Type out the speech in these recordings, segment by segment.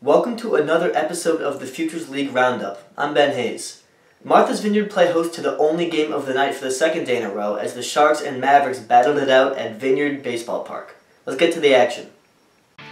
Welcome to another episode of the Futures League Roundup. I'm Ben Hayes. Martha's Vineyard play host to the only game of the night for the second day in a row as the Sharks and Mavericks battled it out at Vineyard Baseball Park. Let's get to the action.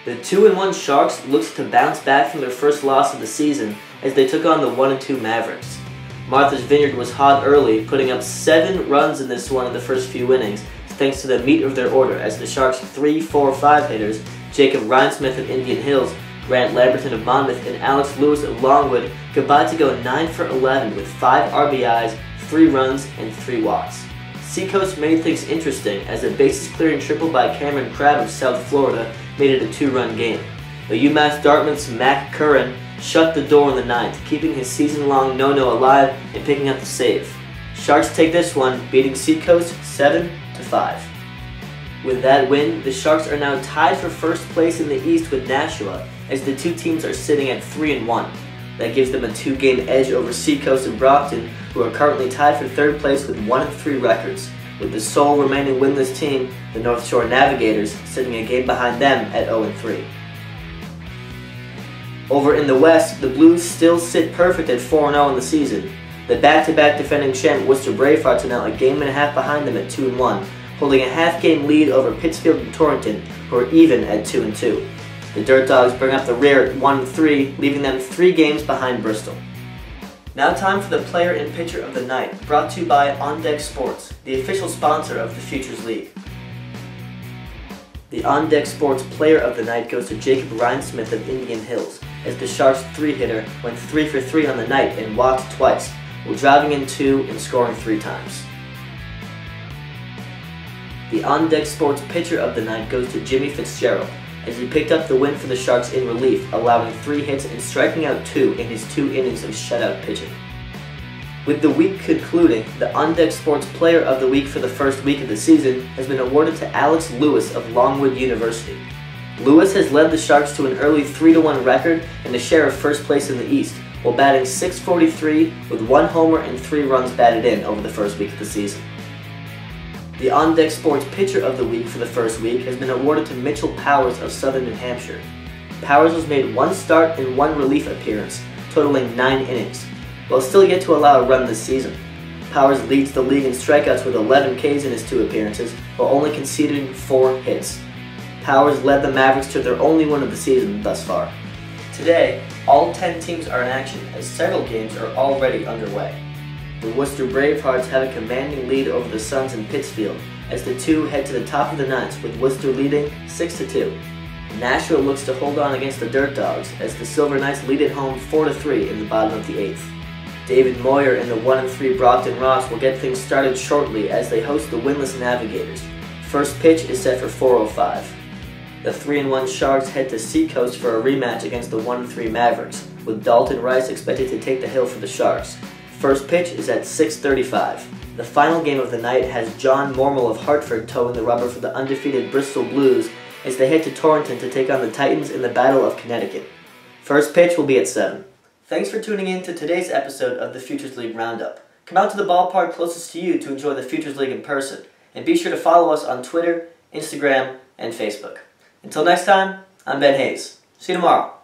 The 2-1 Sharks looked to bounce back from their first loss of the season as they took on the 1-2 Mavericks. Martha's Vineyard was hot early, putting up 7 runs in this one in the first few innings, thanks to the meat of their order as the Sharks' 3-4-5 hitters, Jacob Rhinesmith of Indian Hills, Grant Lamberton of Monmouth, and Alex Lewis of Longwood combined to go 9 for 11 with 5 RBIs, 3 runs, and 3 walks. Seacoast made things interesting as a bases-clearing triple by Cameron Crabb of South Florida made it a 2-run game. But UMass Dartmouth's Mac Curran shut the door in the 9th, keeping his season-long no-no alive and picking up the save. Sharks take this one, beating Seacoast 7-5. With that win, the Sharks are now tied for first place in the East with Nashua, as the two teams are sitting at 3-1. That gives them a 2-game edge over Seacoast and Brockton, who are currently tied for third place with 1-3 records, with the sole remaining winless team, the North Shore Navigators, sitting a game behind them at 0-3. Over in the West, the Blues still sit perfect at 4-0 in the season. The back-to-back defending champ Worcester Bravehearts are now a game and a half behind them at 2-1, holding a half-game lead over Pittsfield and Torrington, who are even at 2-2. The Dirt Dogs bring up the rear at 1-3, leaving them 3 games behind Bristol. Now time for the player and pitcher of the night, brought to you by On Deck Sports, the official sponsor of the Futures League. The On Deck Sports player of the night goes to Jacob Rhinesmith of Indian Hills, as the Sharks' 3-hitter went 3 for 3 on the night and walked twice, while driving in 2 and scoring 3 times. The On Deck Sports pitcher of the night goes to Jimmy Fitzgerald, as he picked up the win for the Sharks in relief, allowing 3 hits and striking out 2 in his 2 innings of shutout pitching. With the week concluding, the On Deck Sports Player of the Week for the first week of the season has been awarded to Alex Lewis of Longwood University. Lewis has led the Sharks to an early 3-1 record and a share of first place in the East, while batting .643 with 1 homer and 3 runs batted in over the first week of the season. The On Deck Sports Pitcher of the Week for the first week has been awarded to Mitchell Powers of Southern New Hampshire. Powers was made 1 start and 1 relief appearance, totaling 9 innings, while still yet to allow a run this season. Powers leads the league in strikeouts with 11 Ks in his 2 appearances, while only conceding 4 hits. Powers led the Mavericks to their only win of the season thus far. Today, all 10 teams are in action as several games are already underway. The Worcester Bravehearts have a commanding lead over the Suns in Pittsfield as the two head to the top of the 9th, with Worcester leading 6-2. Nashua looks to hold on against the Dirt Dogs as the Silver Knights lead at home 4-3 in the bottom of the 8th. David Moyer and the 1-3 Brockton Ross will get things started shortly as they host the winless Navigators. First pitch is set for 4:05. The 3-1 Sharks head to Seacoast for a rematch against the 1-3 Mavericks, with Dalton Rice expected to take the hill for the Sharks. First pitch is at 6:35. The final game of the night has John Mormel of Hartford towing the rubber for the undefeated Bristol Blues as they head to Torrington to take on the Titans in the Battle of Connecticut. First pitch will be at 7. Thanks for tuning in to today's episode of the Futures League Roundup. Come out to the ballpark closest to you to enjoy the Futures League in person, and be sure to follow us on Twitter, Instagram, and Facebook. Until next time, I'm Ben Hayes. See you tomorrow.